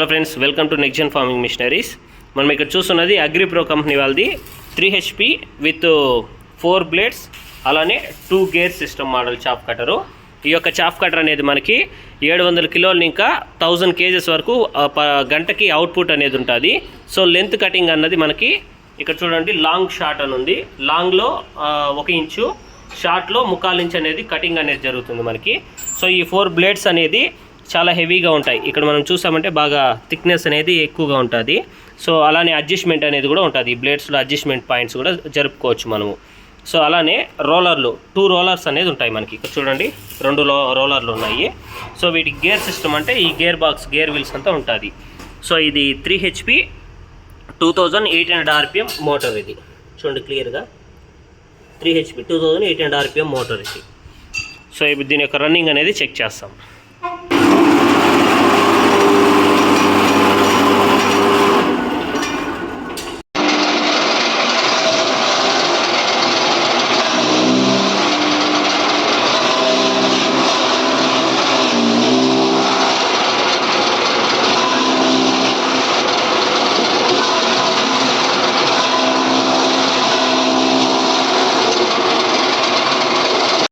Hello friends, welcome to NexGen farming machineries. మనం ఇక్కడ చూస్తున్నది అగ్రిప్రో కంపెనీ వాళ్ళది 3 HP విత్ 4 బ్లేడ్స్ అలానే 2 గేర్ సిస్టమ్ మోడల్ చాఫ్ కట్టరు. ఈ యొక్క చాఫ్ కటర్ అనేది మనకి 700 కిలోలు ఇంకా 1000 kgs వరకు గంటకి అవుట్పుట్ అనేది ఉంటుంది. సో లెంత్ కటింగ్ అన్నది మనకి ఇక్కడ చూడండి, లాంగ్ షార్ట్ అని ఉంది. లాంగ్లో 1 ఇంచు, షార్ట్లో 1/4 ఇంచ్ అనేది కటింగ్ అనేది జరుగుతుంది మనకి. సో ఈ 4 బ్లేడ్స్ అనేది చాలా హెవీగా ఉంటాయి. ఇక్కడ మనం చూసామంటే బాగా థిక్నెస్ అనేది ఎక్కువగా ఉంటుంది. సో అలానే అడ్జస్ట్మెంట్ అనేది కూడా ఉంటుంది. ఈ బ్లేడ్స్లో అడ్జస్ట్మెంట్ పాయింట్స్ కూడా జరుపుకోవచ్చు మనము. సో అలానే రోలర్లు 2 రోలర్స్ అనేది ఉంటాయి మనకి. ఇక్కడ చూడండి, 2 రోలర్లు ఉన్నాయి. సో వీటికి గేర్ సిస్టమ్ అంటే ఈ గేర్ బాక్స్, గేర్ వీల్స్ అంతా ఉంటుంది. సో ఇది 3 HP 2800 RPM మోటార్. ఇది చూడండి క్లియర్గా, 3 HP 2800 RPM మోటార్ ఇది. సో ఇప్పుడు దీని యొక్క రన్నింగ్ అనేది చెక్ చేస్తాం.